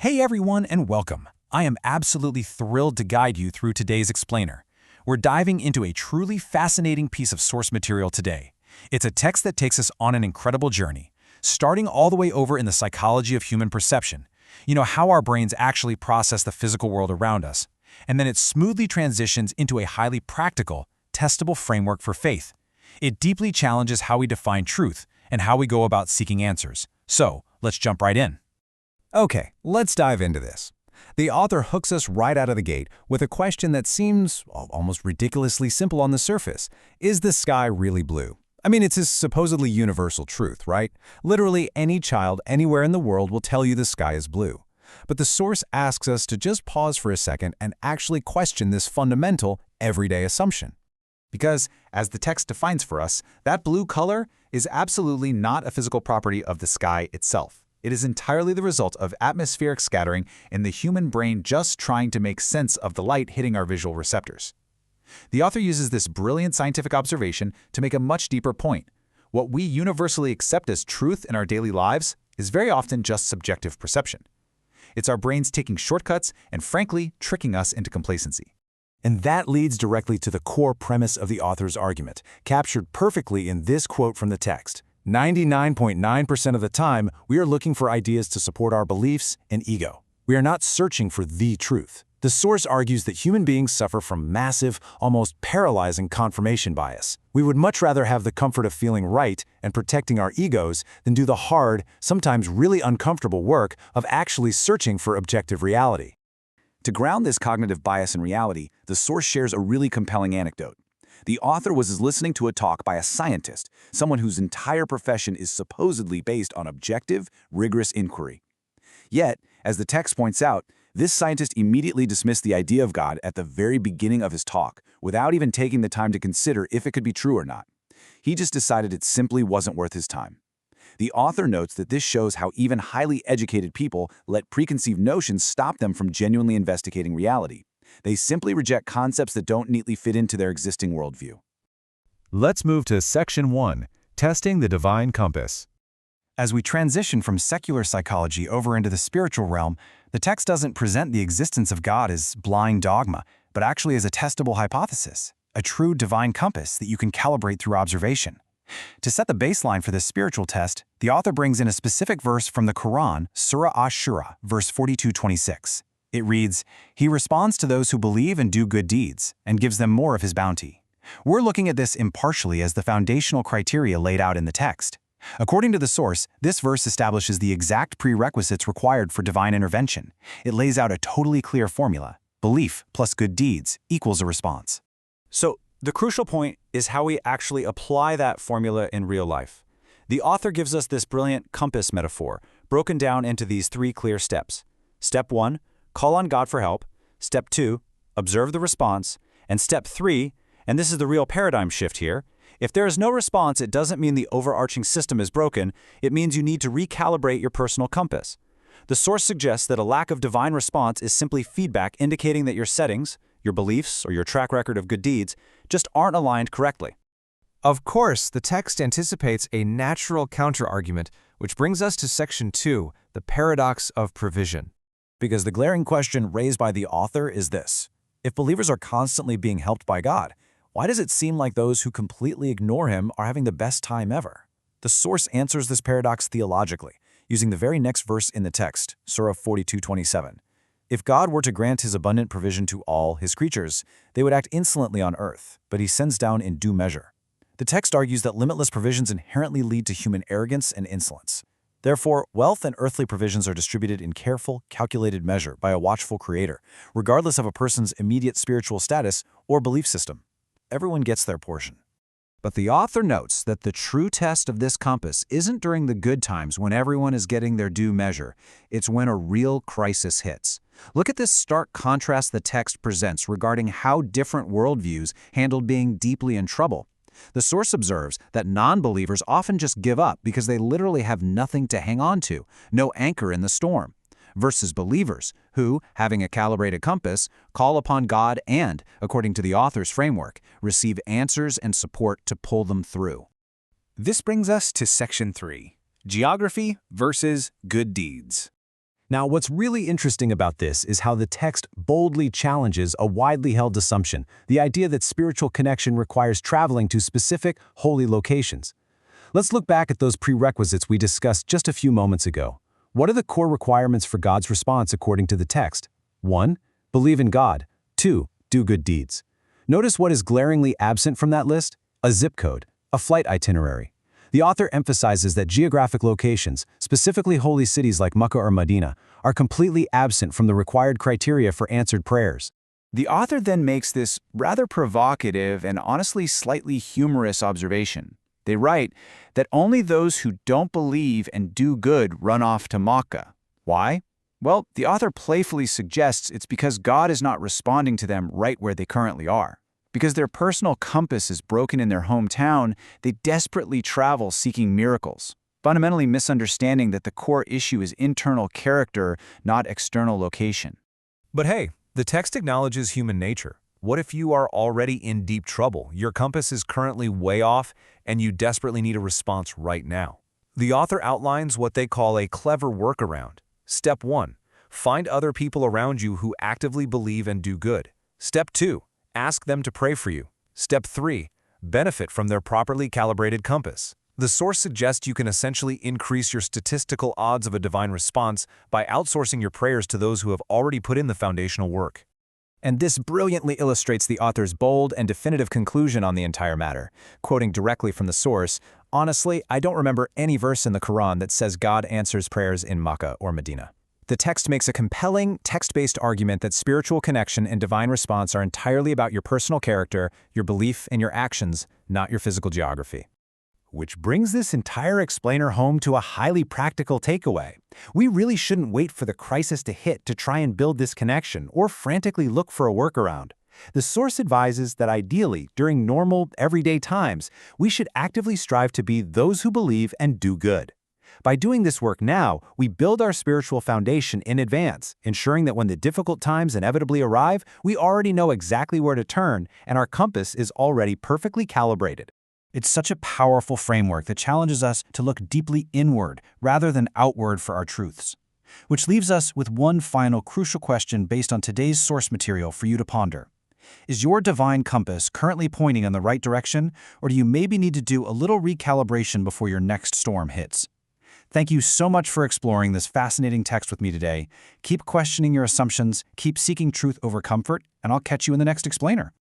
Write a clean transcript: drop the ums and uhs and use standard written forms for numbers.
Hey everyone and welcome. I am absolutely thrilled to guide you through today's explainer. We're diving into a truly fascinating piece of source material today. It's a text that takes us on an incredible journey, starting all the way over in the psychology of human perception. How our brains actually process the physical world around us. And then it smoothly transitions into a highly practical, testable framework for faith. It deeply challenges how we define truth and how we go about seeking answers. So, let's jump right in. Okay, let's dive into this. The author hooks us right out of the gate with a question that seems almost ridiculously simple on the surface. Is the sky really blue? I mean, it's a supposedly universal truth, right? Literally any child anywhere in the world will tell you the sky is blue. But the source asks us to just pause for a second and actually question this fundamental, everyday assumption. Because, as the text defines for us, that blue color is absolutely not a physical property of the sky itself. It is entirely the result of atmospheric scattering in the human brain just trying to make sense of the light hitting our visual receptors. The author uses this brilliant scientific observation to make a much deeper point. What we universally accept as truth in our daily lives is very often just subjective perception. It's our brains taking shortcuts and, frankly, tricking us into complacency. And that leads directly to the core premise of the author's argument, captured perfectly in this quote from the text. 99.9% of the time, we are looking for ideas to support our beliefs and ego. We are not searching for the truth. The source argues that human beings suffer from massive, almost paralyzing confirmation bias. We would much rather have the comfort of feeling right and protecting our egos than do the hard, sometimes really uncomfortable work of actually searching for objective reality. To ground this cognitive bias in reality, the source shares a really compelling anecdote. The author was listening to a talk by a scientist, someone whose entire profession is supposedly based on objective, rigorous inquiry. Yet, as the text points out, this scientist immediately dismissed the idea of God at the very beginning of his talk, without even taking the time to consider if it could be true or not. He just decided it simply wasn't worth his time. The author notes that this shows how even highly educated people let preconceived notions stop them from genuinely investigating reality. They simply reject concepts that don't neatly fit into their existing worldview. Let's move to Section 1, Testing the Divine Compass. As we transition from secular psychology over into the spiritual realm, the text doesn't present the existence of God as blind dogma, but actually as a testable hypothesis, a true divine compass that you can calibrate through observation. To set the baseline for this spiritual test, the author brings in a specific verse from the Quran, Surah Ash-Shura, verse 42-26. It reads, "He responds to those who believe and do good deeds, and gives them more of his bounty." We're looking at this impartially as the foundational criteria laid out in the text. According to the source, this verse establishes the exact prerequisites required for divine intervention. It lays out a totally clear formula. Belief plus good deeds equals a response. So, the crucial point is how we actually apply that formula in real life. The author gives us this brilliant compass metaphor, broken down into these 3 clear steps. Step 1, call on God for help. Step 2, observe the response. And step 3, and this is the real paradigm shift here, if there is no response, it doesn't mean the overarching system is broken, it means you need to recalibrate your personal compass. The source suggests that a lack of divine response is simply feedback indicating that your settings, your beliefs, or your track record of good deeds just aren't aligned correctly. Of course, the text anticipates a natural counterargument, which brings us to Section 2, the paradox of provision. Because the glaring question raised by the author is this: if believers are constantly being helped by God, why does it seem like those who completely ignore him are having the best time ever? The source answers this paradox theologically, using the very next verse in the text, Surah 42:27. If God were to grant his abundant provision to all his creatures, they would act insolently on earth, but he sends down in due measure. The text argues that limitless provisions inherently lead to human arrogance and insolence. Therefore, wealth and earthly provisions are distributed in careful, calculated measure by a watchful creator, regardless of a person's immediate spiritual status or belief system. Everyone gets their portion. But the author notes that the true test of this compass isn't during the good times when everyone is getting their due measure. It's when a real crisis hits. Look at this stark contrast the text presents regarding how different worldviews handled being deeply in trouble. The source observes that non-believers often just give up because they literally have nothing to hang on to, no anchor in the storm, versus believers who, having a calibrated compass, call upon God and, according to the author's framework, receive answers and support to pull them through. This brings us to Section 3, Geography versus Good Deeds. Now, what's really interesting about this is how the text boldly challenges a widely held assumption, the idea that spiritual connection requires traveling to specific, holy locations. Let's look back at those prerequisites we discussed just a few moments ago. What are the core requirements for God's response according to the text? 1. Believe in God. 2. Do good deeds. Notice what is glaringly absent from that list? A zip code, a flight itinerary. The author emphasizes that geographic locations, specifically holy cities like Makkah or Madina, are completely absent from the required criteria for answered prayers. The author then makes this rather provocative and honestly slightly humorous observation. They write that only those who don't believe and do good run off to Makkah. Why? Well, the author playfully suggests it's because God is not responding to them right where they currently are. Because their personal compass is broken in their hometown, they desperately travel seeking miracles, fundamentally misunderstanding that the core issue is internal character, not external location. But hey, the text acknowledges human nature. What if you are already in deep trouble, your compass is currently way off, and you desperately need a response right now? The author outlines what they call a clever workaround. Step 1. Find other people around you who actively believe and do good. Step 2. Ask them to pray for you. Step 3. Benefit from their properly calibrated compass. The source suggests you can essentially increase your statistical odds of a divine response by outsourcing your prayers to those who have already put in the foundational work. And this brilliantly illustrates the author's bold and definitive conclusion on the entire matter. Quoting directly from the source, honestly, I don't remember any verse in the Quran that says God answers prayers in Makkah or Medina. The text makes a compelling, text-based argument that spiritual connection and divine response are entirely about your personal character, your belief, and your actions, not your physical geography. Which brings this entire explainer home to a highly practical takeaway. We really shouldn't wait for the crisis to hit to try and build this connection or frantically look for a workaround. The source advises that ideally, during normal, everyday times, we should actively strive to be those who believe and do good. By doing this work now, we build our spiritual foundation in advance, ensuring that when the difficult times inevitably arrive, we already know exactly where to turn and our compass is already perfectly calibrated. It's such a powerful framework that challenges us to look deeply inward rather than outward for our truths. Which leaves us with one final crucial question based on today's source material for you to ponder. Is your divine compass currently pointing in the right direction, or do you maybe need to do a little recalibration before your next storm hits? Thank you so much for exploring this fascinating text with me today. Keep questioning your assumptions, keep seeking truth over comfort, and I'll catch you in the next explainer.